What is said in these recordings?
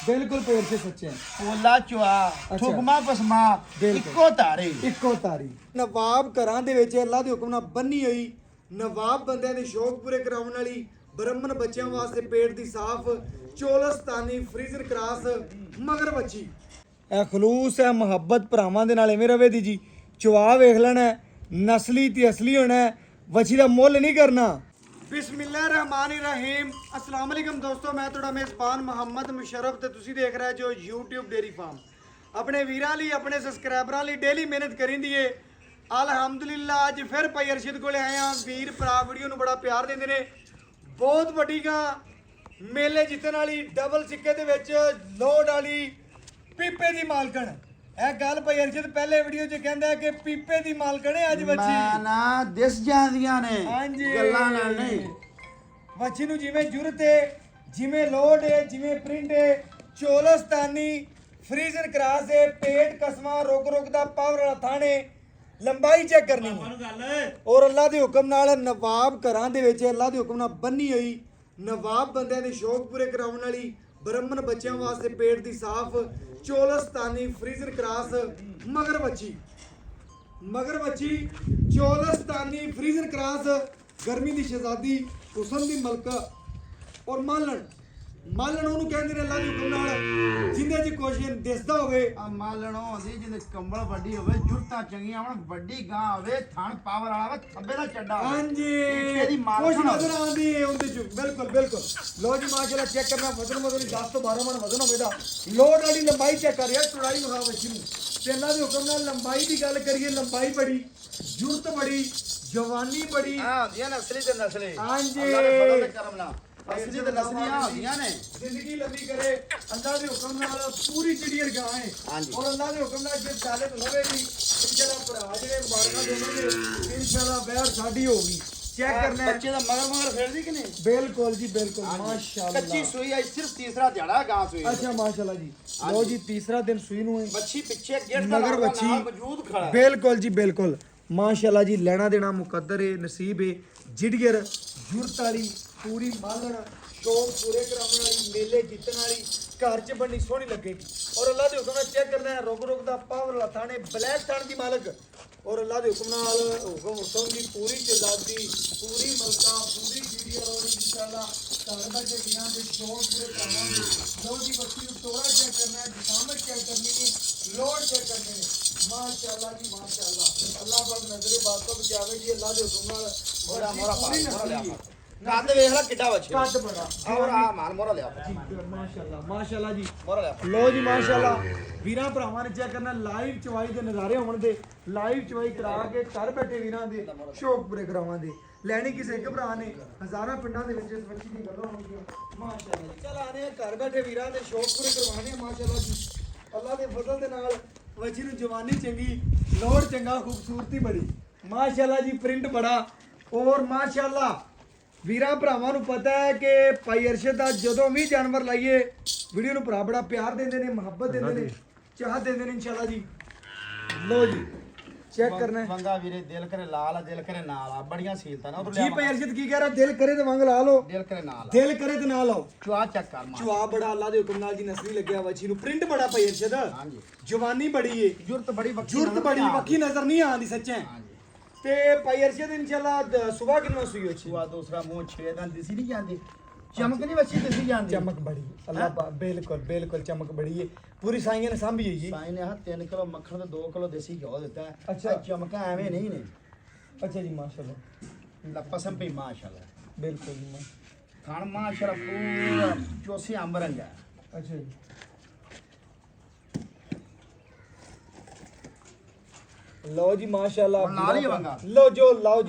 ਬਿਲਕੁਲ ਪੇਰ ਸੇ ਸੱਚੇ ਪੋਲਾ ਚੁਆ ਠੁਕਮਾ ਪਸਮਾ ਇੱਕੋ ਤਾਰੀ ਨਵਾਬ ਘਰਾਂ ਦੇ ਵਿੱਚ ਅੱਲਾ ਦੇ ਹੁਕਮ ਨਾਲ ਬੰਨੀ ਹੋਈ ਨਵਾਬ ਬੰਦਿਆਂ ਦੇ ਸ਼ੌਕ ਪੂਰੇ ਕਰਾਉਣ ਵਾਲੀ ਬ੍ਰਾਹਮਣ ਬੱਚਿਆਂ ਵਾਸਤੇ ਪੇਟ ਦੀ ਸਾਫ਼ ਚੋਲਸਤਾਨੀ ਫਰੀਜ਼ਰ ਕਰਾਸ ਮਗਰ ਬੱਚੀ ਇਹ ਖਲੂਸ ਹੈ ਮੁਹੱਬਤ ਭਰਾਵਾਂ ਦੇ ਨਾਲ ਐਵੇਂ ਰਵੇ ਦੀ ਜੀ ਚੁਆ ਵੇਖ ਲੈਣਾ ਨਸਲੀ ਤੇ ਅਸਲੀ ਹੋਣਾ ਵਛੀ ਦਾ ਮੁੱਲ ਨਹੀਂ ਕਰਨਾ ਬਿਸਮਿਲ੍ਲਾਹਿਰਰਹਿਮਾਨਿਰਰਹੀਮ अस्सलाम वालेकुम ਦੋਸਤੋ ਮੈਂ ਤੁਹਾਡਾ ਮੇਜ਼ਬਾਨ ਮੁਹੰਮਦ ਮੁਸ਼ਰਫ ਤੇ ਤੁਸੀਂ ਦੇਖ ਰਹੇ ਜੋ YouTube ਡੇਰੀ ਫਾਰਮ ਆਪਣੇ ਵੀਰਾਂ ਲਈ ਆਪਣੇ ਸਬਸਕ੍ਰਾਈਬਰਾਂ ਲਈ ਡੇਲੀ ਮਿਹਨਤ ਕਰਿੰਦੀ ਏ ਅਲਹਮਦੁਲਿਲਾ ਅੱਜ ਫਿਰ ਭਾਈ ਅਰਸ਼ਦ ਕੋਲੇ ਆਏ ਆ ਵੀਰ ਭਰਾ ਵੀਡੀਓ ਨੂੰ ਬੜਾ ਪਿਆਰ ਦਿੰਦੇ ਨੇ ਬਹੁਤ ਵੱਡੀ ਗਾ ਮੇਲੇ ਜਿੱਤਣ ਵਾਲੀ ਡਬਲ ਸਿੱਕੇ ਦੇ ਵਿੱਚ ਲੋਡ ਵਾਲੀ ਪੀਪੇ ਦੀ ਮਾਲਕਣ ਇਹ ਗੱਲ ਭਾਈ ਅਰਸ਼ਦ ਪਹਿਲੇ ਵੀਡੀਓ 'ਚ ਕਹਿੰਦਾ ਕਿ ਪੀਪੇ ਦੀ ਮਾਲਕਣ ਹੈ ਅੱਜ ਬੱਚੀ ਨਾ ਦਿਸ ਜਾਂਦੀਆਂ ਨੇ ਹਾਂਜੀ ਗੱਲਾਂ ਨਾਲ ਨਹੀਂ ਬੱਚੀ ਨੂੰ ਜਿਵੇਂ ਜੁਰਤ ਹੈ ਜਿਵੇਂ ਲੋਡ ਹੈ ਜਿਵੇਂ ਪ੍ਰਿੰਟ ਹੈ ਚੋਲਸਤਾਨੀ ਫਰੀਜ਼ਰ ਕਰਾਸ ਹੈ ਪੇਟ ਕਸਮਾ ਰੁਕ ਦਾ ਪਾਵਰ ਵਾਲਾ ਥਾਣੇ ਲੰਬਾਈ ਚੈੱਕ ਕਰਨੀ ਔਰ ਅੱਲਾ ਦੇ ਹੁਕਮ ਨਾਲ ਨਵਾਬ ਘਰਾਂ ਦੇ ਵਿੱਚ ਅੱਲਾ ਦੇ ਹੁਕਮ ਨਾਲ ਬੰਨੀ ਹੋਈ ਨਵਾਬ ਬੰਦਿਆਂ ਦੇ ਸ਼ੌਕ ਪੂਰੇ ਕਰਾਉਣ ਵਾਲੀ ਬ੍ਰਾਹਮਣ ਬੱਚਿਆਂ ਵਾਸਤੇ ਪੇਟ ਦੀ ਸਾਫ਼ ਚੋਲਸਤਾਨੀ ਫਰੀਜ਼ਰ ਕਰਾਸ ਮਗਰ ਬੱਚੀ ਚੋਲਸਤਾਨੀ ਫਰੀਜ਼ਰ ਕਰਾਸ ਗਰਮੀ ਦੀ ਸ਼ਹਿਜ਼ਾਦੀ ਹੁਸਨ ਦੀ ਮਲਕਾ ਔਰ ਮਾਲਣ ਉਹਨੂੰ ਕਹਿੰਦੇ ਨੇ ਅੱਲਾ ਦੇ ਹੁਕਮ ਨਾਲ ਜਿੰਦੇ ਚ ਕੁਛ ਦਿਸਦਾ ਹੋਵੇ ਆ ਮਾਲਣੋ ਆਂਦੀ ਜਿਹਦੇ ਕੰਬਲ ਵੱਡੀ ਹੋਵੇ ਜੁਰਤਾਂ ਚੰਗੀਆਂ ਹੋਣ ਵੱਡੀ ਗਾਂ ਹੋਵੇ ਥਣ ਪਾਵਰ ਵਾਲਾ ਹੋਵੇ ਥੱਬੇ ਦਾ ਚੱਡਾ ਹੋਵੇ ਹਾਂਜੀ ਇਹਦੀ ਕੁਛ ਮਾਲਣ ਨਜ਼ਰ ਆਉਂਦੀ ਹੈ ਉਹਦੇ ਚ ਬਿਲਕੁਲ ਲੋ ਜੀ ਮਾਸ਼ਾਅੱਲਾ ਚੈੱਕ ਕਰਨਾ ਵਜ਼ਨ 10 ਤੋਂ 12 ਮਣ ਵਜ਼ਨ ਹੋਵੇਗਾ ਲੋਡ ਵਾਲੀ ਲੰਬਾਈ ਚੈੱਕ ਕਰ ਯਾਰ ਚੌੜਾਈ ਵਿਖਾ ਬੱਚੀ ਨੂੰ ਤੇ ਅੱਲਾ ਦੇ ਹੁਕਮ ਨਾਲ ਲੰਬਾਈ ਦੀ ਗੱਲ ਕਰੀਏ ਲੰਬਾਈ ਬੜੀ ਜੁਰਤ ਬੜੀ ਜਵਾਨੀ ਬੜੀ ਹਾਂ ਹੁੰਦੀਆਂ ਨਸਲੀ ਤੇ ਨਸਲੀ ਹਾਂਜੀ ਅੱਲਾ ਦੇ ਫਜ਼ਲ ਤੇ ਕਰਮ ਨਾਲ ਅਸਲੀ ਤੇ ਨਸਲੀਆਂ ਹੁੰਦੀਆਂ ਨੇ ਜ਼ਿੰਦਗੀ ਲੰਬੀ ਕਰੇ ਅੱਲਾ ਦੇ ਹੁਕਮ ਨਾਲ ਪੂਰੀ ਚਿੜੀਰ ਗਾਂ ਹੈ ਔਰ ਅੱਲਾ ਦੇ ਹੁਕਮ ਨਾਲ ਜੇ ਸਾਲਤ ਹੋਵੇਗੀ ਇਨਸ਼ਾਅੱਲਾ ਭਰਾ ਜਿਹੜੇ ਮੁਬਾਰਕਾਂ ਦੋਨੋਂ ਇਨਸ਼ਾਅੱਲਾ ਬੈਠ ਸਾਡੀ ਹੋਗੀ ਚੈੱਕ ਕਰਨਾ ਹੈ ਬੱਚੇ ਦਾ ਮਗਰ ਫੇਰਦੀ ਕਿ ਨਹੀਂ ਬਿਲਕੁਲ ਜੀ ਬਿਲਕੁਲ ਮਾਸ਼ਾਅੱਲਾ ਕੱਚੀ ਸੂਈ ਹੈ ਸਿਰਫ ਤੀਸਰਾ ਦਿਹਾੜਾ ਗਾਂ ਸੂਈ ਅੱਛਾ ਮਾਸ਼ਾਅੱਲਾ ਜੀ ਲੋ ਜੀ ਤੀਸਰਾ ਦਿਨ ਸੂਈ ਨੂੰ ਹੈ ਬੱਚੀ ਪਿੱਛੇ ਗੇਟ ਦਾ ਮਗਰ ਨਾਲ ਬੱਚੀ ਮੌਜੂਦ ਖੜਾ ਬਿਲਕੁਲ ਜੀ ਬਿਲਕੁਲ ਮਾਸ਼ਾਅੱਲਾ ਜੀ ਲੈਣਾ ਦੇਣਾ ਮੁਕੱਦਰ ਹੈ ਨਸੀਬ ਹੈ ਜਿੜਗਰ ਜੁਰਤ ਵਾਲੀ ਪੂਰੀ ਮਾਲਣ ਸ਼ੌਕ ਪੂਰੇ ਕਰਾਉਣ ਵਾਲੀ ਮੇਲੇ ਜਿੱਤਣ ਵਾਲੀ ਘਰ 'ਚ ਬਣੀ ਸੋਹਣੀ ਲੱਗੇਗੀ ਔਰ ਅੱਲਾ ਦੇ ਹੁਕਮ ਨਾਲ ਚੈੱਕ ਕਰਨਾ ਹੈ ਰੁਕ ਦਾ ਪਾਵਰ ਵਾਲਾ ਥਾਣੇ ਬਲੈਕ ਥਾਣ ਦੀ ਮਾਲਕ ਔਰ ਅੱਲਾ ਦੇ ਹੁਕਮ ਨਾਲ ਹੁਕਮ ਦੀ ਪੂਰੀ ਚਜ਼ਾਦੀ ਪੂਰੀ ਮਲਕਾ ਪੂਰੀ ਜੀਡੀਆਰ ਔਰ ਇਨਸ਼ਾਅੱਲਾ ਘਰ ਦਾ ਜਿਹੜੀਆਂ ਦੇ ਸ਼ੌਕ ਪੂਰੇ ਕਰਾਵਾਂਗੇ ਲੋ ਦੀ ਬੱਚੀ ਨੂੰ ਤੋੜਾ ਚੈੱਕ ਕਰਨਾ ਹੈ ਜਿਸਾਮਤ ਚੈੱਕ ਕਰਨੀ ਹੈ ਲੋਡ ਚੈੱਕ ਕਰਨੇ ਨੇ ਮਾਸ਼ਾਅੱਲਾ ਜੀ ਮਾਸ਼ਾਅੱਲਾ ਅੱਲਾ ਪਾਕ ਨਜ਼ਰੇ ਬਾਤੋਂ ਬਚਾਵੇ ਜੀ ਅੱਲਾ ਦੇ ਹੁਕਮ ਨਾਲ ਮੋਰਾ ਲਿਆ ਕੱਦ ਵੇਖ ਲੈ ਕਿੱਡਾ ਬੱਚਾ ਕੱਦ ਬੜਾ ਔਰ ਆ ਮਾਰ ਮੋਰਾ ਲਿਆ ਮਾਸ਼ਾਅੱਲਾ ਜੀ ਮੋਰਾ ਲਿਆ ਲੋ ਜੀ ਮਾਸ਼ਾਅੱਲਾ ਵੀਰਾਂ ਭਰਾਵਾਂ ਨੇ ਚੈੱਕ ਕਰਨਾ ਲਾਈਵ ਚਵਾਈ ਦੇ ਨਜ਼ਾਰੇ ਹੋਣ ਦੇ ਲਾਈਵ ਚਵਾਈ ਕਰਾ ਕੇ ਘਰ ਬੈਠੇ ਵੀਰਾਂ ਦੇ ਸ਼ੌਕ ਪੂਰੇ ਕਰਾਵਾਂ ਦੇ ਲੈਣੀ ਕਿਸੇ ਇੱਕ ਭਰਾ ਨੇ ਹਜ਼ਾਰਾਂ ਪਿੰਡਾਂ ਦੇ ਵਿੱਚ ਇਸ ਬੱਚੀ ਦੀ ਗੱਲਾਂ ਹੋਣਗੀਆਂ ਮਾਸ਼ਾਅੱਲਾ ਚੱਲ ਆ ਰਹੇ ਘਰ ਬੈਠੇ ਵੀਰਾਂ ਦੇ ਸ਼ੌਕ ਪੂਰੇ ਕਰਵਾਣੇ ਮਾਸ਼ਾਅੱਲਾ ਜੀ ਅੱਲਾ ਦੇ ਫਜ਼ਲ ਦੇ ਨਾਲ ਬੱਚੀ ਨੂੰ ਜਵਾਨੀ ਚੰਗੀ ਲੋੜ ਚੰਗਾ ਖੂਬਸੂਰਤੀ ਬੜੀ ਮਾਸ਼ਾਅੱਲਾ ਜੀ ਪ੍ਰਿੰਟ ਬੜਾ ਔਰ ਮਾਸ਼ਾਅੱਲਾ ਵੀਰਾਂ ਭਰਾਵਾਂ ਨੂੰ ਪਤਾ ਹੈ ਕਿ ਭਾਈ ਅਰਸ਼ਦ ਦਾ ਜਦੋਂ ਵੀ ਜਾਨਵਰ ਲਾਈਏ ਵੀਡੀਓ ਨੂੰ ਭਰਾ ਬੜਾ ਪਿਆਰ ਦਿੰਦੇ ਨੇ ਮੁਹੱਬਤ ਦਿੰਦੇ ਨੇ ਚਾਹਤ ਦਿੰਦੇ ਨੇ ਇਨਸ਼ਾਅੱਲਾ ਜੀ ਲੋ ਜੀ ਚੈੱਕ ਕਰਨਾ ਹੈ ਵੰਗਾ ਵੀਰੇ ਦਿਲ ਕਰੇ ਲਾਲ ਆ ਦਿਲ ਕਰੇ ਨਾਲ ਆ ਬੜੀਆਂ ਸੀਲਤਾਂ ਨੇ ਉਧਰ ਜੀ ਭਾਈ ਅਰਸ਼ਦ ਕੀ ਕਹਿ ਰਿਹਾ ਦਿਲ ਕਰੇ ਤੇ ਵਾਂਗ ਲਾ ਲਓ ਦਿਲ ਕਰੇ ਨਾਲ ਦਿਲ ਕਰੇ ਤੇ ਨਾ ਲਾਓ ਚੁਆ ਚੱਕ ਕਰ ਮਾਰ ਚੁਆ ਬੜਾ ਅੱਲਾ ਦੇ ਹੁਕਮ ਨਾਲ ਜੀ ਨਸਲੀ ਲੱਗਿਆ ਬੱਚੀ ਨੂੰ ਪ੍ਰਿੰਟ ਬੜਾ ਭਾਈ ਅਰਸ਼ਦ ਹਾਂਜੀ ਜਵਾਨੀ ਬੜੀ ਏ ਜੁਰਤ ਬੜੀ ਜੁਰਤ ਬੜੀ ਵੱਖੀ ਨਜ਼ਰ ਨਹੀਂ ਆਉਂਦੀ ਸੱਚੇ ਤੇ ਭਾਈ ਅਰਸ਼ਦ ਇਨਸ਼ਾਅੱਲਾ ਸਵੇਰ ਕਿੰਨਾ ਸੂਈ ਹੋ ਚੁਆ ਦੂਸਰਾ ਮੂੰਹ 6 ਦਿਨ ਦਿਸੀ ਨਹੀਂ ਜਾਂਦੀ ਚਮਕ ਨਹੀਂ ਬੱਚੀ ਦਿਸੀ ਜਾਂਦੀ ਚਮਕ ਬੜੀ ਅੱਲਾਹ ਪਾ ਬਿਲਕੁਲ ਚਮਕ ਬੜੀ ਏ ਪੂਰੀ ਸਾਈਆਂ ਨੇ ਸਾਂਭੀ ਹੋਈ ਜੀ ਸਾਈ ਨੇ ਆ 3 ਕਿਲੋ ਮੱਖਣ ਤੇ 2 ਕਿਲੋ ਦੇਸੀ ਘਿਓ ਦਿੱਤਾ ਹੈ ਅੱਛਾ। ਚਮਕਾਂ ਐਵੇਂ ਨਹੀਂ ਨੇ ਅੱਛਾ ਜੀ ਮਾਸ਼ਾਅੱਲਾ ਲੱਪਸਮ ਪਈ ਮਾਸ਼ਾਅੱਲਾ ਬਿਲਕੁਲ ਜੀ ਖਾਣ ਮਾਸ਼ਾਅੱਲਾ ਪੂਰਾ ਚੋਸੀ ਅੰਬ ਰੰਗਾ ਅੱਛਾ ਜੀ ਲਓ ਜੀ ਮਾਸ਼ਾਅੱਲਾ ਨਾਲ ਹੀ ਵੰਗਾ ਲਓ ਜੀ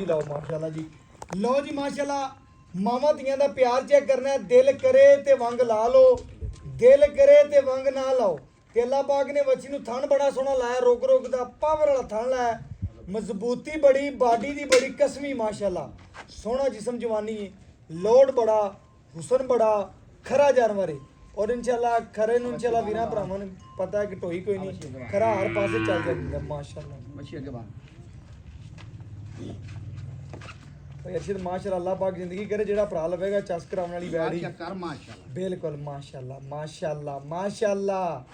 ਮਾਸ਼ਾਅੱਲਾ ਜੀ ਲਓ ਜੀ ਮਾਸ਼ਾਅੱਲਾ ਮਾਵਾਂ ਧੀਆਂ ਦਾ ਪਿਆਰ ਚੈੱਕ ਕਰਨਾ ਦਿਲ ਕਰੇ ਤੇ ਵੰਗ ਲਾ ਲਓ ਦਿਲ ਕਰੇ ਤੇ ਵੰਗ ਨਾ ਲਾਓ ਤੇ ਅੱਲਾਹ ਪਾਕ ਨੇ ਬੱਚੀ ਨੂੰ ਥਣ ਬੜਾ ਸੋਹਣਾ ਲਾਇਆ ਰੁਕ ਦਾ ਪਾਵਰ ਵਾਲਾ ਥਣ ਲਾਇਆ ਮਜ਼ਬੂਤੀ ਬੜੀ ਬਾਡੀ ਦੀ ਬੜੀ ਕਸਮੀ ਮਾਸ਼ਾਅੱਲਾ ਸੋਹਣਾ ਜਿਸਮ ਜਵਾਨੀ ਹੈ ਲੋਡ ਬੜਾ ਹੁਸਨ ਬੜਾ ਖਰਾ ਜਾਨਵਰ ਹੈ ਔਰ ਇਨਸ਼ਾਅੱਲਾ ਖਰੇ ਨੂੰ ਇਨਸ਼ਾਅੱਲਾ ਵੀਰਾਂ ਭਰਾਵਾਂ ਨੂੰ ਪਤਾ ਹੈ ਕਿ ਢੋਈ ਕੋਈ ਨਹੀਂ ਖਰਾ ਹਰ ਪਾਸੇ ਚੱਲ ਜਾਂਦਾ ਮਾਸ਼ਾਅੱਲਾ ਮੱਛੀ ਅੱਗੇ ਬਾਹਰ ਭਾਈ ਅਰਸ਼ਦ ਮਾਸ਼ਾਅੱਲਾ ਅੱਲਾਹ ਪਾਕ ਜ਼ਿੰਦਗੀ ਕਰੇ ਜਿਹੜਾ ਭਰਾ ਲਵੇਗਾ ਚਸ ਕਰਾਉਣ ਵਾਲੀ ਬੈੜੀ ਚੈੱਕ ਕਰ ਮਾਸ਼ਾਅੱਲਾ ਬਿਲਕੁਲ ਮਾਸ਼ਾਅੱਲਾ ਮਾਸ਼ਾਅੱਲਾ ਮਾਸ਼ਾਅੱਲਾ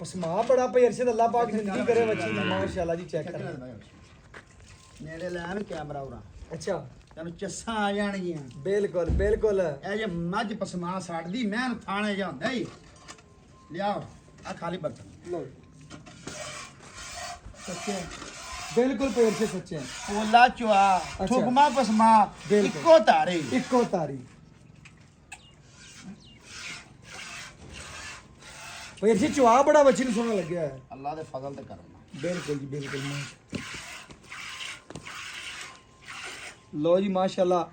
ਪਸਮਾ ਬੜਾ ਭਾਈ ਅਰਸ਼ਦ ਅੱਲਾਹ ਪਾਕ ਜ਼ਿੰਦਗੀ ਕਰੇ ਬੱਚੀ ਦੀ ਮਾਸ਼ਾਅੱਲਾ ਜੀ ਚੈੱਕ ਕਰ ਨੇੜੇ ਲੈ ਆਣ ਕੈਮਰਾ ਉਰਾ ਅੱਛਾ ਤੈਨੂੰ ਚੱਸਾਂ ਆ ਜਾਣਗੀਆਂ ਬਿਲਕੁਲ ਬਿਲਕੁਲ ਇਹ ਜੇ ਮੱਝ ਪਸਮਾ ਛੱਡਦੀ ਮੈਂ ਥਾਣੇ ਜਾਂਦਾ ਹੀ ਲਿਆਓ ਆ ਖਾਲੀ ਬਰਤਨ ਲੋ ਸੱਚੇ ਬਿਲਕੁਲ ਭਾਈ ਅਰਸ਼ਦ ਸੱਚੇ ਪੋਲਾ ਚੁਆ ਠੁਕਮਾ ਪਸਮਾ ਬਿਲਕੁਲ। ਇੱਕੋ ਧਾਰੇ ਇੱਕੋ ਤਾਰੀ ਭਾਈ ਅਰਸ਼ਦ ਚੁਆ ਬੜਾ ਬੱਚੀ ਨੂੰ ਸੋਹਣਾ ਲੱਗਿਆ ਹੈ ਅੱਲਾ ਦੇ ਫਜ਼ਲ ਤੇ ਕਰਨਾ ਬਿਲਕੁਲ ਜੀ ਬਿਲਕੁਲ ਲੋ ਜੀ ਮਾਸ਼ਾਅੱਲਾ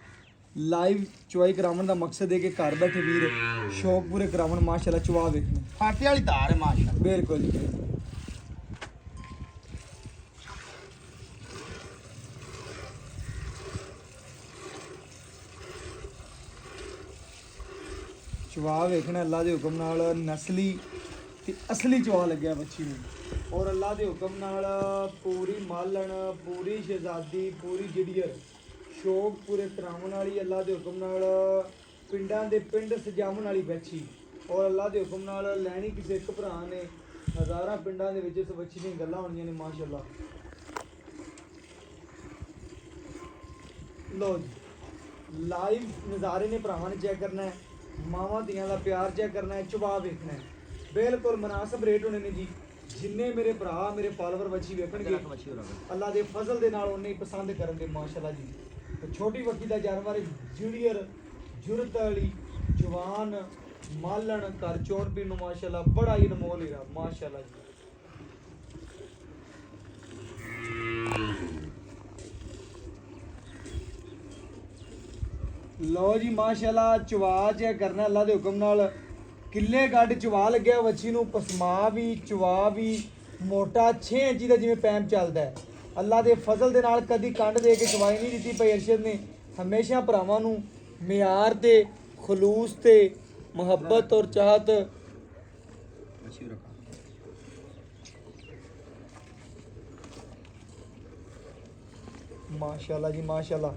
ਲਾਈਵ ਚੁਆਈ ਕਰਾਉਣ ਦਾ ਮਕਸਦ ਹੈ ਕਿ ਘਰ ਬੈਠੇ ਵੀਰ ਸ਼ੌਕ ਪੂਰੇ ਕਰਾਉਣ ਮਾਸ਼ਾਅੱਲਾ ਚੁਆ ਵੇਖਣ ਫਾਟੇ ਵਾਲੀ ਧਾਰ ਹੈ ਮਾਸ਼ਾਅੱਲਾ ਬਿਲਕੁਲ ਜੀ ਬਿਲਕੁਲ। ਚੁਆ ਵੇਖਣਾ ਅੱਲਾ ਦੇ ਹੁਕਮ ਨਾਲ ਨਸਲੀ ਤੇ ਅਸਲੀ ਚੁਆ ਲੱਗਿਆ ਬੱਚੀ ਨੂੰ ਔਰ ਅੱਲਾ ਦੇ ਹੁਕਮ ਨਾਲ ਪੂਰੀ ਮਾਲਣ ਪੂਰੀ ਸ਼ਹਿਜ਼ਾਦੀ ਪੂਰੀ ਜੜੀਅਰ ਸ਼ੌਕ ਪੂਰੇ ਕਰਾਉਣ ਵਾਲੀ ਅੱਲਾ ਦੇ ਹੁਕਮ ਨਾਲ ਪਿੰਡਾਂ ਦੇ ਪਿੰਡ ਸਜਾਉਣ ਵਾਲੀ ਬੱਚੀ ਔਰ ਅੱਲਾ ਦੇ ਹੁਕਮ ਨਾਲ ਲੈਣੀ ਕਿਸੇ ਇੱਕ ਭਰਾ ਨੇ ਹਜ਼ਾਰਾਂ ਪਿੰਡਾਂ ਦੇ ਵਿੱਚ ਇਸ ਬੱਚੀ ਦੀਆਂ ਗੱਲਾਂ ਹੋਣੀਆਂ ਨੇ ਮਾਸ਼ਾਅੱਲਾ ਲੋ ਜੀ ਲਾਈਵ ਨਜ਼ਾਰੇ ਨੇ ਭਰਾਵਾਂ ਨੇ ਚੈੱਕ ਕਰਨਾ ਹੈ ਮਾਵਾਂ ਧੀਆਂ ਦਾ ਪਿਆਰ ਚੈੱਕ ਕਰਨਾ ਹੈ ਚੁਬਾ ਵੇਖਣਾ ਹੈ ਬਿਲਕੁਲ ਮੁਨਾਸਬ ਰੇਟ ਹੋਣੇ ਨੇ ਜੀ ਜਿੰਨੇ ਮੇਰੇ ਭਰਾ ਮੇਰੇ ਫਾਲੋਅਰ ਬੱਚੀ ਵੇਖਣਗੇ ਅੱਲਾ ਦੇ ਫਜ਼ਲ ਦੇ ਨਾਲ ਉਹਨੇ ਹੀ ਪਸੰਦ ਕਰਨਗੇ ਮਾਸ਼ਾਅੱਲਾ ਜੀ ਤੇ ਛੋਟੀ ਵੱਡੀ ਦਾ ਜਾਨਵਰ ਜੂਨੀਅਰ ਜੁਰਤ ਵਾਲੀ ਜਵਾਨ ਮਾਲਣ ਘਰ ਚੋਣ ਪੀਣ ਨੂੰ ਮਾਸ਼ਾਅੱਲਾ ਬੜਾ ਹੀ ਅਨਮੋਲ ਹੀਰਾ ਮਾਸ਼ਾਅੱਲਾ ਜੀ ਲੋ ਜੀ ਮਾਸ਼ਾਅੱਲਾ ਚਵਾ ਚੈੱਕ ਕਰਨਾ ਅੱਲਾ ਦੇ ਹੁਕਮ ਨਾਲ ਕਿੱਲੇ ਗੱਡ ਚਵਾ ਲੱਗਿਆ ਬੱਚੀ ਨੂੰ ਪਸਮਾ ਵੀ ਚਵਾ ਵੀ ਮੋਟਾ 6 ਇੰਚੀ ਦਾ ਜਿਵੇਂ ਪੈਮ ਚੱਲਦਾ ਹੈ ਅੱਲਾ ਦੇ ਫਜ਼ਲ ਦੇ ਨਾਲ ਕਦੀ ਕੰਡ ਦੇ ਕੇ ਚਵਾਈ ਨਹੀਂ ਦਿੱਤੀ ਭਾਈ ਅਰਸ਼ਦ ਨੇ ਹਮੇਸ਼ਾ ਭਰਾਵਾਂ ਨੂੰ ਮਿਆਰ ਤੇ ਖਲੂਸ ਤੇ ਮੁਹੱਬਤ ਔਰ ਚਾਹਤ ਮਾਸ਼ਾਅੱਲਾ ਜੀ ਮਾਸ਼ਾਅੱਲਾ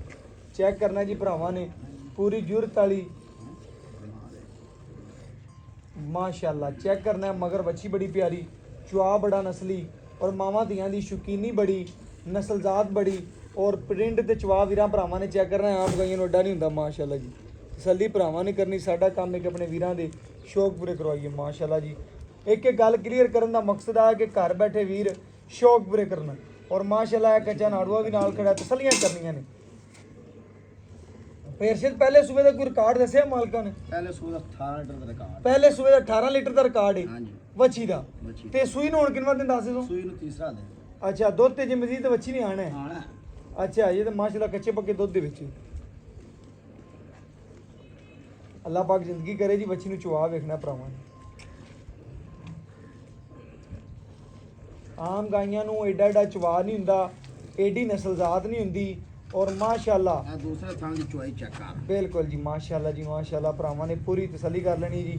ਚੈੱਕ ਕਰਨਾ ਜੀ ਭਰਾਵਾਂ ਨੇ ਪੂਰੀ ਜੁਰਤ ਵਾਲੀ ਮਾਸ਼ਾਅੱਲਾ ਚੈੱਕ ਕਰਨਾ ਮਗਰ ਬੱਚੀ ਬੜੀ ਪਿਆਰੀ ਚੁਆ ਬੜਾ ਨਸਲੀ ਔਰ ਮਾਵਾਂ ਧੀਆਂ ਦੀ ਸ਼ੌਕੀਨੀ ਬੜੀ ਨਸਲਜ਼ਾਤ ਬੜੀ ਔਰ ਪ੍ਰਿੰਟ ਤੇ ਚੁਆ ਵੀਰਾਂ ਭਰਾਵਾਂ ਨੇ ਚੈੱਕ ਕਰਨਾ ਆਪ ਗਾਈਆਂ ਨੂੰ ਅੱਡਾ ਨਹੀਂ ਹੁੰਦਾ ਮਾਸ਼ਾਅੱਲਾ ਜੀ ਤਸੱਲੀ ਭਰਾਵਾਂ ਨੇ ਕਰਨੀ ਸਾਡਾ ਕੰਮ ਹੈ ਕਿ ਆਪਣੇ ਵੀਰਾਂ ਦੇ ਸ਼ੌਕ ਪੂਰੇ ਕਰਵਾਈਏ ਮਾਸ਼ਾਅੱਲਾ ਜੀ ਇੱਕ ਗੱਲ ਕਲੀਅਰ ਕਰਨ ਦਾ ਮਕਸਦ ਆ ਕਿ ਘਰ ਬੈਠੇ ਵੀਰ ਸ਼ੌਕ ਪੂਰੇ ਕਰਨਾ ਔਰ ਮਾਸ਼ਾਅੱਲਾ ਕੱਚਾ ਨਾੜੂਆ ਵੀ ਨਾਲ ਖੜਾ ਤਸੱਲੀਆਂ ਕਰਨੀਆਂ ਨੇ ਫੇਰਸ਼ਦ ਪਹਿਲੇ ਸੂਬੇ ਦਾ ਕੋਈ ਰਿਕਾਰਡ ਦੱਸਿਆ ਮਾਲਕਾਂ ਨੇ ਪਹਿਲੇ ਸੂਏ ਦਾ 18 ਲੀਟਰ ਦਾ ਰਿਕਾਰਡ ਪਹਿਲੇ ਸੂਬੇ ਦਾ 18 ਲੀਟਰ ਦਾ ਰਿਕਾਰਡ ਹੈ ਹਾਂਜੀ ਵੱਛੀ ਦਾ ਤੇ ਸੂਈ ਨੂੰ ਹੁਣ ਕਿੰਨਾ ਦਿਨ ਦੱਸ ਦੋ ਸੂਈ ਨੂੰ ਤੀਸਰਾ ਦੇ ਅੱਛਾ ਦੁੱਧ ਤੇ ਜੇ ਮਜ਼ੀਦ ਤਾਂ ਵੱਛੀ ਨਹੀਂ ਆਣਾ ਹੈ ਆਣਾ ਅੱਛਾ ਇਹ ਤਾਂ ਮਾਸ਼ਾਅੱਲਾ ਕੱਚੇ ਪੱਕੇ ਦੁੱਧ ਦੇ ਵਿੱਚ ਅੱਲਾਹ ਪਾਕ ਜ਼ਿੰਦਗੀ ਕਰੇ ਜੀ ਵੱਛੀ ਨੂੰ ਚੁਆ ਵੇਖਣਾ ਭਰਾਵਾਂ ਨੇ ਆਮ ਗਾਈਆਂ ਨੂੰ ਐਡਾ ਐਡਾ ਚੁਆ ਨਹੀਂ ਹੁੰਦਾ ਐਡੀ ਨਸਲਜ਼ਾਤ ਨਹੀਂ ਹੁੰਦੀ ਔਰ ਮਾਸ਼ਾਅੱਲਾ ਇਹ ਦੂਸਰੇ ਥਾਂ ਦੀ ਚੁਆਈ ਚੈੱਕ ਕਰ ਬਿਲਕੁਲ ਜੀ ਮਾਸ਼ਾਅੱਲਾ ਭਰਾਵਾਂ ਨੇ ਪੂਰੀ ਤਸੱਲੀ ਕਰ ਲੈਣੀ ਜੀ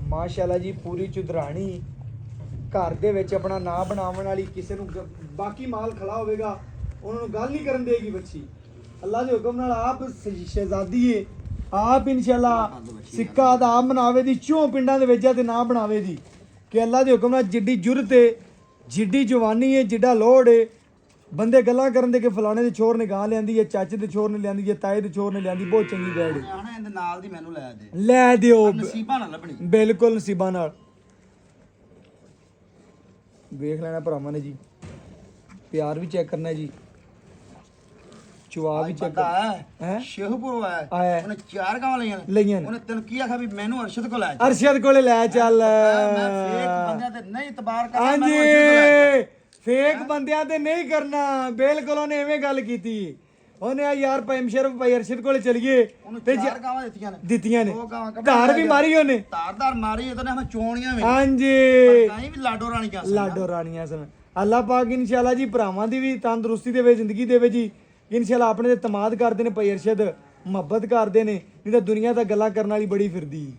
ਮਾਸ਼ਾਅੱਲਾ ਜੀ ਪੂਰੀ ਚੁਦਰਾਣੀ ਘਰ ਦੇ ਵਿੱਚ ਆਪਣਾ ਨਾਂ ਬਣਾਉਣ ਵਾਲੀ ਕਿਸੇ ਨੂੰ ਬਾਕੀ ਮਾਲ ਖੜਾ ਹੋਵੇਗਾ ਉਹਨਾਂ ਨੂੰ ਗੱਲ ਨਹੀਂ ਕਰਨ ਦੇਗੀ ਬੱਚੀ ਅੱਲਾ ਦੇ ਹੁਕਮ ਨਾਲ ਆਪ ਸ਼ਹਿਜ਼ਾਦੀ ਏ ਆਪ ਇਨਸ਼ਾਅੱਲਾ ਸਿੱਕਾ ਦਾ ਆਪ ਬਣਾਵੇ ਦੀ ਚੋਂ ਪਿੰਡਾਂ ਦੇ ਵਿੱਚ ਤੇ ਨਾ ਬਣਾਵੇ ਦੀ ਕਿ ਅੱਲਾ ਦੇ ਹੁਕਮ ਨਾਲ ਜਿੱਡੀ ਜੁਰਤ ਏ ਜਿੱਡੀ ਜਵਾਨੀ ਏ ਜਿੱਡਾ ਲੋੜ ਏ ਬੰਦੇ ਗੱਲਾਂ ਕਰਨ ਦੇ ਕਿ ਫਲਾਣੇ ਦੇ ਛੋਰ ਨੇ ਗਾਂ ਲਿਆਂਦੀ ਏ ਚਾਚੇ ਦੇ ਛੋਰ ਨੇ ਲਿਆਂਦੀ ਏ ਤਾਏ ਦੇ ਛੋਰ ਨੇ ਲਿਆਂਦੀ ਬਹੁਤ ਚੰਗੀ ਬੈੜ ਏ ਆਣਾ ਇਹਦੇ ਨਾਲ ਦੀ ਮੈਨੂੰ ਲੈ ਦੇ ਲੈ ਦਿਓ ਨਸੀਬਾਂ ਨਾਲ ਲੱਭਣੀ ਬਿਲਕੁਲ ਨਸੀਬਾਂ ਨਾਲ ਵੇਖ ਲੈਣਾ ਭਰਾਵਾਂ ਨੇ ਜੀ ਪਿਆਰ ਵੀ ਚੈੱਕ ਕਰਨਾ ਜੀ ਚੁਆ ਵੀ ਚੈੱਕ ਹੈ ਸ਼ੇਖਪੁਰ ਆਇਆ। ਆਇਆ ਉਹਨੇ 4 ਗਾਵਾਂ ਲਈਆਂ ਲਈਆਂ ਨੇ ਉਹਨੇ ਤੈਨੂੰ ਕੀ ਆਖਿਆ ਵੀ ਮੈਨੂੰ ਅਰਸ਼ਦ ਕੋਲ ਲੈ ਜਾ ਅਰਸ਼ਦ ਕੋਲੇ ਲੈ ਚੱਲ ਮੈਂ ਫੇਕ ਬੰਦਿਆਂ ਤੇ ਨਹੀਂ ਇਤਬਾਰ ਕਰਦਾ ਹਾਂਜੀ ਫੇਕ ਬੰਦਿਆਂ ਤੇ ਨਹੀਂ ਕਰਨਾ ਬਿਲਕੁਲ ਉਹਨੇ ਐਵੇਂ ਗੱਲ ਕੀਤੀ ਉਹਨੇ ਆ ਯਾਰ ਭਾਈ ਮਸ਼ਰਫ ਭਾਈ ਅਰਸ਼ਦ ਕੋਲੇ ਚਲੀਏ ਤੇ 4 ਗਾਵਾਂ ਦਿੱਤੀਆਂ ਨੇ 2 ਗਾਵਾਂ ਧਾਰ ਵੀ ਮਾਰੀ ਉਹਨੇ ਧਾਰਦਾਰ ਮਾਰੀ ਉਹਨੇ ਹਮੇ ਚੋਣੀਆਂ ਵੀ ਹਾਂਜੀ ਨਹੀਂ ਵੀ ਲਾਡੋ ਰਾਣੀਆਂ ਲਾਡੋ ਰਾਣੀਆਂ ਸਨ ਅੱਲਾਹ ਪਾਕ ਇਨਸ਼ਾਅੱਲਾ ਜੀ ਭਰਾਵਾਂ ਦੀ ਵੀ ਤੰਦਰੁਸਤੀ ਦੇਵੇ ਜ਼ਿੰਦਗੀ ਦੇਵੇ ਜੀ ਇਨਸ਼ਾਅੱਲਾ ਆਪਣੇ ਤੇ ਤਮਾਦ ਕਰਦੇ ਨੇ ਭਾਈ ਅਰਸ਼ਦ ਮੁਹੱਬਤ ਕਰਦੇ ਨੇ, ਨਹੀਂ ਤਾਂ ਦੁਨੀਆ ਤਾਂ ਗੱਲਾਂ ਕਰਨ ਵਾਲੀ ਬੜੀ ਫਿਰਦੀ।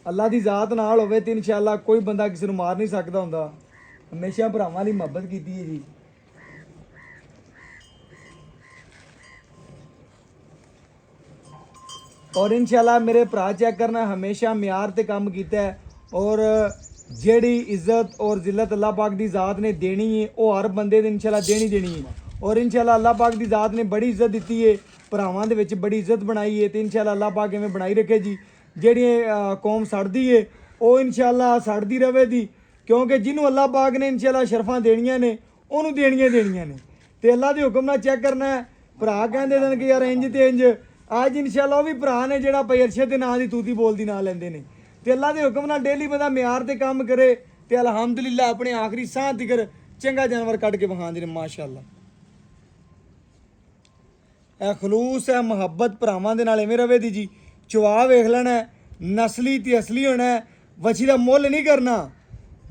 ਅੱਲਾ ਦੀ ਜ਼ਾਤ ਨਾਲ ਹੋਵੇ ਤੇ ਇਨਸ਼ਾਅੱਲਾ ਕੋਈ ਬੰਦਾ ਕਿਸੇ ਨੂੰ ਮਾਰ ਨਹੀਂ ਸਕਦਾ ਹੁੰਦਾ। ਹਮੇਸ਼ਾ ਭਰਾਵਾਂ ਲਈ ਮੁਹੱਬਤ ਕੀਤੀ ਹੈ ਜੀ। ਔਰ ਇਨਸ਼ਾਅੱਲਾ ਮੇਰੇ ਭਰਾ ਚੈੱਕ ਕਰਨਾ, ਹਮੇਸ਼ਾ ਮਿਆਰ ਤੇ ਕੰਮ ਕੀਤਾ ਹੈ ਔਰ ਜਿਹੜੀ ਇੱਜ਼ਤ ਔਰ ਜ਼ਿਲਤ ਅੱਲਾਹ ਪਾਕ ਦੀ ਜ਼ਾਤ ਨੇ ਦੇਣੀ ਹੈ ਉਹ ਹਰ ਬੰਦੇ ਦੇ ਇਨਸ਼ਾਅੱਲਾ ਦੇਣੀ ਹੈ। ਔਰ ਇਨਸ਼ਾਅੱਲਾ ਅੱਲਾਹ ਪਾਕ ਦੀ ਜ਼ਾਤ ਨੇ ਬੜੀ ਇੱਜ਼ਤ ਦਿੱਤੀ ਹੈ, ਭਰਾਵਾਂ ਦੇ ਵਿੱਚ ਬੜੀ ਇੱਜ਼ਤ ਬਣਾਈ ਹੈ ਤੇ ਇਨਸ਼ਾਅੱਲਾ ਅੱਲਾਹ ਪਾਕ ਐਵੇਂ ਬਣਾਈ ਰੱਖੇ ਜੀ। ਜਿਹੜੀ ਕੌਮ ਸੜਦੀ ਏ ਉਹ ਇਨਸ਼ਾਅੱਲਾ ਸੜਦੀ ਰਵੇ ਦੀ, ਕਿਉਂਕਿ ਜਿਹਨੂੰ ਅੱਲਾਹ ਪਾਕ ਨੇ ਇਨਸ਼ਾਅੱਲਾ ਸ਼ਰਫਾਂ ਦੇਣੀਆਂ ਨੇ ਉਹਨੂੰ ਦੇਣੀਆਂ ਨੇ ਤੇ ਅੱਲਾਹ ਦੇ ਹੁਕਮ ਨਾਲ ਚੈੱਕ ਕਰਨਾ ਹੈ। ਭਰਾ ਕਹਿੰਦੇ ਨੇ ਕਿ ਯਾਰ ਇੰਜ ਤੇ ਇੰਜ, ਅੱਜ ਇਨਸ਼ਾਅੱਲਾ ਉਹ ਵੀ ਭਰਾ ਨੇ ਜਿਹੜਾ ਭਾਈ ਅਰਸ਼ਦ ਦੇ ਨਾਂ ਦੀ ਤੂਤੀ ਬੋਲਦੀ ਨਾਂ ਲੈਂਦੇ ਨੇ ਤੇ ਅੱਲਾਹ ਦੇ ਹੁਕਮ ਨਾਲ ਡੇਲੀ ਬੰਦਾ ਮਿਆਰ ਤੇ ਕੰਮ ਕਰੇ ਤੇ ਅਲਹਮਦੁਲਿਲਾ ਆਪਣੇ ਆਖਰੀ ਸਾਹ ਤੀਕਰ ਚੰਗਾ ਜਾਨਵਰ ਕੱਢ ਕੇ ਵਿਖਾਉਂਦੇ ਨੇ ਮਾਸ਼ਾਅੱਲਾ। ਇਹ ਖਲੂਸ ਹੈ, ਮੁਹੱਬਤ ਭਰਾਵਾਂ ਦੇ ਨਾਲ ਐਵੇਂ ਰਵੇ ਦੀ ਜੀ। ਚਵਾ ਵੇਖ ਲੈਣਾ, ਨਸਲੀ ਤੇ ਅਸਲੀ ਹੋਣਾ, ਵੱਛੀ ਦਾ ਮੁੱਲ ਨਹੀਂ ਕਰਨਾ।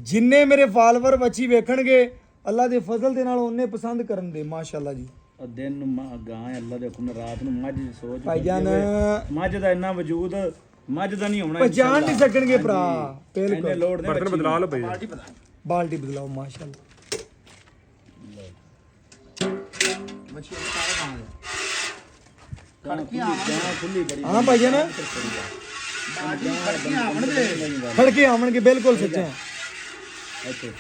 ਜਿੰਨੇ ਮੇਰੇ ਫਾਲੋਵਰ ਵੱਛੀ ਵੇਖਣਗੇ ਅੱਲਾ ਦੇ ਫਜ਼ਲ ਦੇ ਨਾਲ ਉਹਨੇ ਪਸੰਦ ਕਰਨ ਦੇ ਮਾਸ਼ਾਅੱਲਾ ਜੀ। ਦਿਨ ਨੂੰ ਗਾਂ ਅੱਲਾ ਦੇ ਹੁਕਮ ਨਾਲ, ਰਾਤ ਨੂੰ ਮੱਝ ਦੀ ਸੋਚ ਭਾਈਜਾਨ ਮੱਝ ਦਾ ਇੰਨਾ ਵਜੂਦ ਮੱਝ ਦਾ ਨਹੀਂ ਹੋਣਾ, ਪਛਾਣ ਨਹੀਂ ਸਕਣਗੇ ਭਰਾ। ਬਿਲਕੁਲ ਲੋੜ ਨੇ ਬਰਤਨ ਬਦਲਾ ਲਓ ਬਈ। ਬਾਲਟੀ ਬਦਲਾਓ ਮਾਸ਼ਾਅੱਲਾ। ਬੱਚੇ ਸਾਰੇ ਗਾਂ ਦੇ ਖੜਕੀਆਂ ਖੁੱਲੀ ਬੜੀ ਹਾਂ ਭਾਈਜਾਨ ਬਾਜੀ ਖੜਕੀਆਂ ਆਵਣਗੇ ਖੜਕੇ ਆਵਣਗੇ, ਬਿਲਕੁਲ ਸੱਚਾ ਹੈ। ਇੱਥੇ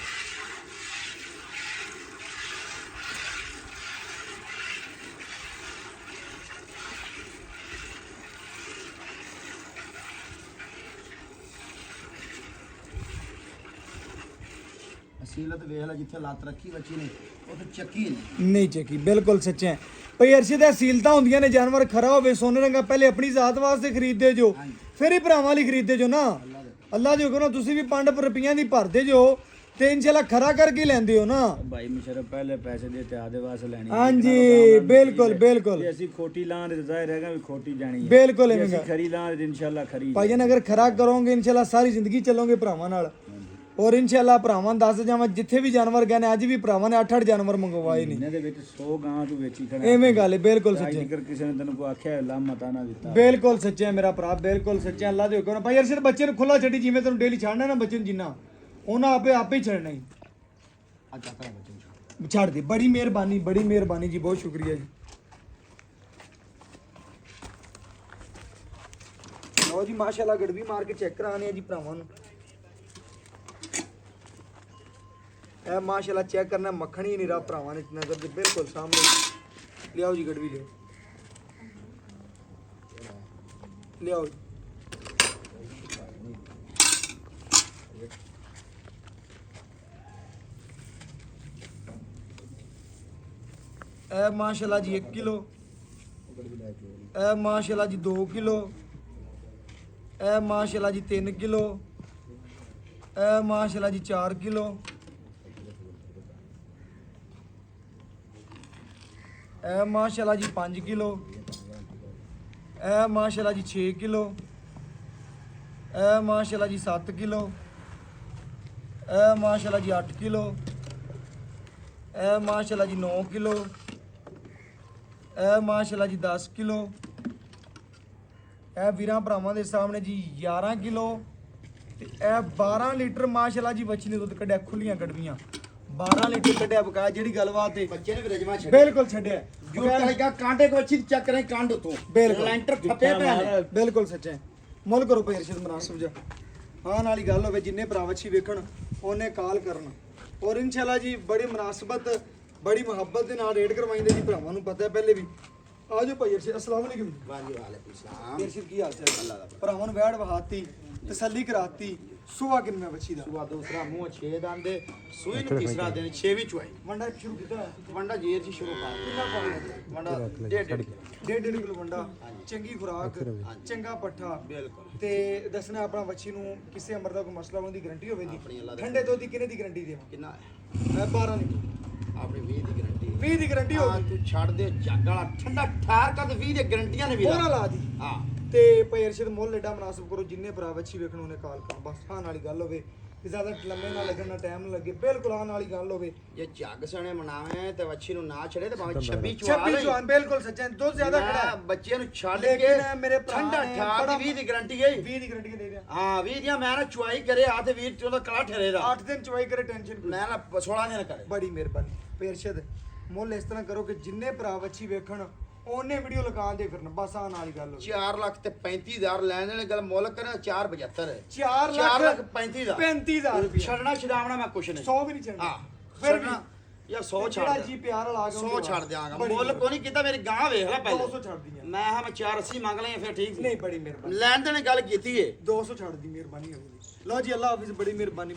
ਅਸੀਲਤ ਵੇਖ ਲੈ, ਜਿੱਥੇ ਲੱਤ ਰੱਖੀ ਬੱਚੀ ਨੇ ਉੱਥੇ ਚੱਕੀ ਨਹੀਂ। ਨਹੀਂ ਚੱਕੀ, ਬਿਲਕੁਲ ਸੱਚਾ ਹੈ ਭਈ। ਅਰਸ਼ਦ ਇਹ ਸੀਲਤਾਂ ਹੁੰਦੀਆਂ ਨੇ, ਜਾਨਵਰ ਖਰਾ ਹੋਵੇ ਸੋਨੇ ਰੰਗਾ, ਪਹਿਲੇ ਆਪਣੀ ਜ਼ਾਤ ਵਾਸਤੇ ਖਰੀਦਦੇ ਜੋ, ਫਿਰ ਹੀ ਭਰਾਵਾਂ ਲਈ ਖਰੀਦਦੇ ਜੋ ਨਾ। ਅੱਲਾ ਦੇ ਹੁਕਮ ਨਾਲ ਤੁਸੀਂ ਵੀ 5 ਰੁਪਈਆਂ ਦੀ ਭਰਦੇ ਜੋ ਤੇ ਇਨਸ਼ਾਅੱਲਾ ਖਰਾ ਕਰਕੇ ਲੈਂਦੇ ਹੋ ਨਾ ਭਾਈ ਮੁਸ਼ਰਫ ਪਹਿਲੇ ਪੈਸੇ ਦੇ ਤੇ ਆਦੇ ਵਾਸਤੇ ਲੈਣੀ। ਹਾਂਜੀ ਬਿਲਕੁਲ ਬਿਲਕੁਲ। ਜੇ ਅਸੀਂ ਖੋਟੀ ਲਾਂ ਦੇ ਜ਼ਾਹਿਰ ਹੈਗਾ ਵੀ ਖੋਟੀ ਜਾਣੀ ਹੈ, ਬਿਲਕੁਲ ਜੇ ਐਵੇਂ ਅਸੀਂ ਖਰੀ ਲਾਂ ਦੇ ਇਨਸ਼ਾਅੱਲਾ ਖਰੀ। ਭਾਈਜਾਨ ਅਗਰ ਖਰਾ ਕਰੋਗੇ ਇਨਸ਼ਾਅੱਲਾ ਸਾਰੀ ਜ਼ਿੰਦਗੀ ਚੱਲੋਗੇ ਭਰਾਵਾਂ ਨਾਲ। ਔਰ ਇਨਸ਼ਾਅੱਲਾ ਭਰਾਵਾਂ ਨੂੰ ਦੱਸ ਜਾਵਾਂ, ਜਿੱਥੇ ਵੀ ਜਾਨਵਰ ਗਏ ਨੇ ਅੱਜ ਵੀ ਭਰਾਵਾਂ ਨੇ 8-8 ਜਾਨਵਰ ਮੰਗਵਾਏ ਨੇ। ਇਹਨਾਂ ਦੇ ਵਿੱਚ 100 ਗਾਂ ਤੂੰ ਵੇਚੀ ਖੜਾ। ਐਵੇਂ ਗੱਲ ਹੈ, ਬਿਲਕੁਲ ਸੱਚੇ। ਜੇਕਰ ਕਿਸੇ ਨੇ ਤੈਨੂੰ ਕੋਈ ਆਖਿਆ ਲਾ ਮਤਾ ਨਾ ਦਿੱਤਾ, ਬਿਲਕੁਲ ਸੱਚਾ ਹੈ ਮੇਰਾ ਭਰਾ, ਬਿਲਕੁਲ ਸੱਚਾ ਹੈ। ਅੱਲਾ ਦੇ ਹੁਕਮ ਨਾਲ ਭਾਈ ਅਰਸ਼ਦ ਬੱਚੇ ਨੂੰ ਖੁੱਲਾ ਛੱਡੀ, ਜਿਵੇਂ ਤੈਨੂੰ ਡੇਲੀ ਛੱਡਣਾ ਨਾ ਬੱਚੇ ਨੂੰ ਜਿੰਨਾ ਉਹਨਾਂ ਆਪੇ ਹੀ ਛੱਡਣਾ ਹੀ। ਅੱਛਾ ਕਰਾ ਬੱਚੇ ਨੂੰ ਛੱਡ ਦੇ। ਬੜੀ ਮਿਹਰਬਾਨੀ ਜੀ, ਬਹੁਤ ਸ਼ੁਕਰੀਆ ਜੀ। ਲਓ ਜੀ ਮਾਸ਼ਾਅੱਲਾ ਗੜਵੀ ਮਾਰ ਕੇ ਚੈੱਕ ਕਰਾਣੇ ਆ ਜੀ ਭਰਾਵਾਂ ਨੂੰ। ਇਹ ਮਾਸ਼ਾਅੱਲਾ ਚੈੱਕ ਕਰਨਾ, ਮੱਖਣੀ ਨਹੀਂ ਰਾ ਭਰਾਵਾਂ ਨੇ ਨਜ਼ਰ ਦੇ ਬਿਲਕੁਲ ਸਾਹਮਣੇ। ਲਿਆਓ ਜੀ ਗੜਵੀ ਲਿਆਓ ਜੀ। ਇਹ ਮਾਸ਼ਾਅੱਲਾ ਜੀ 1 ਕਿਲੋ, ਇਹ ਮਾਸ਼ਾਅੱਲਾ ਜੀ 2 ਕਿਲੋ, ਇਹ ਮਾਸ਼ਾਅੱਲਾ ਜੀ 3 ਕਿਲੋ, ਇਹ ਮਾਸ਼ਾਅੱਲਾ ਜੀ 4 ਕਿਲੋ, ਇਹ ਮਾਸ਼ਾਅੱਲਾ ਜੀ 5 ਕਿਲੋ, ਇਹ ਮਾਸ਼ਾਅੱਲਾ ਜੀ 6 ਕਿਲੋ, ਇਹ ਮਾਸ਼ਾਅੱਲਾ ਜੀ 7 ਕਿਲੋ, ਇਹ ਮਾਸ਼ਾਅੱਲਾ ਜੀ 8 ਕਿਲੋ, ਇਹ ਮਾਸ਼ਾਅੱਲਾ ਜੀ 9 ਕਿਲੋ, ਇਹ ਮਾਸ਼ਾਅੱਲਾ ਜੀ 10 ਕਿਲੋ, ਇਹ ਵੀਰਾਂ ਭਰਾਵਾਂ ਦੇ ਸਾਹਮਣੇ ਜੀ 11 ਕਿਲੋ ਤੇ ਇਹ 12 ਲੀਟਰ ਮਾਸ਼ਾਅੱਲਾ ਜੀ ਬੱਚੀ ਨੇ ਦੁੱਧ ਕੱਢਿਆ, ਖੁੱਲੀਆਂ ਕੜਵੀਆਂ 12 ਲੀਟਰ ਕੱਢਿਆ ਬਕਾਇਆ। ਜਿਹੜੀ ਗੱਲਬਾਤ ਹੈ ਬੱਚੇ ਨੇ ਵੀ ਰਜਮਾ ਛੱਡ ਬਿਲਕੁਲ ਛੱਡਿਆ ਜੋ ਕਹੇਗਾ ਕਾਂਟੇ ਕੋ ਅੱਛੀ ਚੱਕ ਰਹੇ ਕੰਡ ਤੋਂ ਬਿਲਕੁਲ। ਲੈਂਟਰ ਫੱਪੇ ਪਏ ਨੇ। ਬਿਲਕੁਲ ਸੱਚਾ ਹੈ। ਮੁੱਲ ਕਰੋ ਭਾਈ ਅਰਸ਼ਦ ਮਨਾਸਬ ਜਾ। ਹਾਂ ਨਾਲ ਹੀ ਗੱਲ ਹੋਵੇ, ਜਿੰਨੇ ਭਰਾ ਵੱਛੀ ਵੇਖਣ ਉਹਨੇ ਕਾਲ ਕਰਨ। ਔਰ ਇਨਸ਼ਾਅੱਲਾ ਜੀ ਬੜੀ ਮੁਨਾਸਬਤ ਬੜੀ ਮੁਹੱਬਤ ਦੇ ਨਾਲ ਰੇਡ ਕਰਵਾਈਂਦੇ ਜੀ, ਭਰਾਵਾਂ ਨੂੰ ਪਤਾ ਹੈ ਪਹਿਲੇ ਵੀ। ਆ ਜਾਓ ਭਾਈ ਅਰਸ਼ਦ, ਅਸਲਾਮ ਵਾਲੇਕੁਮ। ਵਾਲੇਕੁਮ ਸਲਾਮ। ਅਰਸ਼ਦ ਕੀ ਹਾਲ ਚਾਲ? ਅੱਲਾਹ ਦਾ ਭਰਾਵਾਂ ਨੂੰ ਵੈੜ ਵਹਾਤੀ, ਤਸੱਲੀ ਕਰਾਤੀ। ਸੁਆ ਕਿੰਨਾ ਵੱਛੀ ਦਾ? ਸੁਬਾ ਦੂਸਰਾ ਮੂੰਹ 6 ਦੰਦੇ, ਸੂਈ ਨੂੰ ਤੀਸਰਾ ਦਿਨ 6ਵੀਂ ਚੁਆਈ। ਵੰਡਾ ਸ਼ੁਰੂ ਕੀਤਾ ਵੰਡਾ ਜੇਰ ਚ ਸ਼ੁਰੂ ਕਰ ਕਿੰਨਾ ਪਾਉਣਾ? ਵੰਡਾ 1.5 ਕਿਲੋ ਵੰਡਾ, ਚੰਗੀ ਖੁਰਾਕ, ਚੰਗਾ ਪੱਠਾ। ਬਿਲਕੁਲ। ਤੇ ਦੱਸਣਾ ਆਪਣਾ ਵੱਛੀ ਨੂੰ ਕਿਸੇ ਅਮਰ ਦਾ ਕੋਈ ਮਸਲਾ ਹੋਣ ਦੀ ਗਾਰੰਟੀ ਹੋਵੇ ਆਪਣੀ ਜੀ। ਅੱਲਾ ਦੇ ਠੰਡੇ ਦੁੱਧ ਦੀ ਕਿੰਨੇ ਦੀ ਗਾਰੰਟੀ ਦੇਵਾਂ? ਕਿੰਨਾ ਮੈਂ 12 ਲੀਟਰ ਆਪਣੀ 20 ਦੀ ਗਾਰੰਟੀ 20 ਦੀ ਗਾਰੰਟੀ ਹਾਂ ਹੋਵੇ। ਤੂੰ ਛੱਡ ਦੇ ਜੱਗ ਵਾਲਾ ਠੰਡਾ ਠਾਰ ਕਦ 20 ਦੀ ਗਾਰੰਟੀਆਂ ਨੇ ਵੀ ਹੋਰਾਂ ਲਾ ਦੀ। ਹਾਂ ਤੇ ਭਾਈ ਅਰਸ਼ਦ ਮੁੱਲ ਐਡਾ ਮੁਨਾਸਬ ਕਰੋ, ਜਿੰਨੇ ਭਰਾ ਵੱਛੀ ਵੇਖਣ ਉਹਨੇ ਕਾਲ ਕਰੋ ਬਸ। ਹਾਂ ਨਾਲ ਹੀ ਗੱਲ ਹੋਵੇ। ਤੇ ਜ਼ਿਆਦਾ ਲੰਮੇ ਨਾ ਲੱਗਣ ਨਾ ਟਾਈਮ ਨਾ ਲੱਗੇ ਬਿਲਕੁਲ ਆਉਣ ਵਾਲੀ ਗੱਲ ਹੋਵੇ ਜੇ ਝੱਗ ਸਣੇ ਮਨਾਵੇਂ ਤੇ ਵੱਛੀ ਨੂੰ ਨਾ ਛੜੇ ਤੇ ਭਾਵੇਂ 26 26 ਚਵਾ ਜਵਾਨ ਬਿਲਕੁਲ ਸੱਚਾ ਦੁੱਧ ਜ਼ਿਆਦਾ ਖੜਾ ਮੈਂ ਹੈ ਬੱਚਿਆਂ ਨੂੰ ਛੱਡ ਲੇਕਿਨ ਕੇ ਮੇਰੇ ਭਰਾ ਠੰਡਾ ਨੇ ਠਾਰ ਬੜਾ- ਦੀ 20 ਦੀ ਗਾਰੰਟੀ ਗਈ 20 ਦੀ ਗਰੰਟੀ ਦੇ ਦਿਆਂ ਹਾਂ 20 ਦੀਆਂ ਮੈਂ ਨਾ ਚੁਆਈ ਕਰੇ ਆ ਤੇ ਵੀਰ ਚੋਂ ਦਾ ਕਲਾ ਠਰੇ ਦਾ 8 ਦਿਨ ਚਵਾਈ ਕਰੇ ਟੈਨਸ਼ਨ ਮੈਂ ਨਾ 16 ਦਿਨ ਕਰੇ ਬੜੀ ਮਿਹਰਬਾਨੀ ਪੇਰਸ਼ਦ ਮੁੱਲ ਇਸ ਤਰ੍ਹਾਂ ਕਰੋ ਕਿ ਜਿੰਨੇ ਭਰਾ ਵੱਛੀ ਵੇਖਣ ਉਹਨੇ ਵੀਡੀਓ ਲਗਾ ਦੇ ਫਿਰਨ ਬਸ ਆਹ ਨਾਲ ਹੀ ਗੱਲ ਹੋ 4 ਲੱਖ ਤੇ 35,000 ਲੈਣ ਵਾਲੀ ਗੱਲ ਮੁੱਲ ਕਰੇ 475 ਹੈ 4 4 ਲੱਖ ਲੱਖ 35,000 35,000 ਰੁਪਏ ਛੱਡਣਾ ਛਡਾਵਣਾ ਮੈਂ ਕੁਛ ਨਹੀਂ 100 ਵੀ ਨਹੀਂ ਛੱਡਣਾ ਹਾਂ ਫਿਰ ਵੀ ਛੱਡਣਾ ਜਾਂ 100 ਜਿਹੜਾ ਛੱਡ ਜੀ ਪਿਆਰ ਵਾਲਾ ਆ ਗਿਆ 100 ਛੱਡ ਦਿਆਂਗਾ ਬੜੀ ਮੁੱਲ ਕੋਈ ਨਹੀਂ ਕੀਤਾ ਮੇਰੀ ਗਾਂ ਵੇਖ ਲੈ ਪਹਿਲੇ 200 ਛੱਡ ਦੀਆਂ ਮੈਂ ਹਾਂ ਮੈਂ 480 ਮੰਗ ਲਈਆਂ ਫਿਰ ਠੀਕ ਸੀ ਨਹੀਂ ਬੜੀ ਮਿਹਰਬਾਨੀ ਲੈਣ ਦੇਣ ਗੱਲ ਕੀਤੀ ਏ 200 ਛੱਡ ਦੀ ਮਿਹਰਬਾਨੀ ਹੋਵੇਗੀ ਲਓ ਜੀ ਅੱਲਾ ਹਾਫਿਜ਼ ਬੜੀ ਮਿਹਰਬਾਨੀ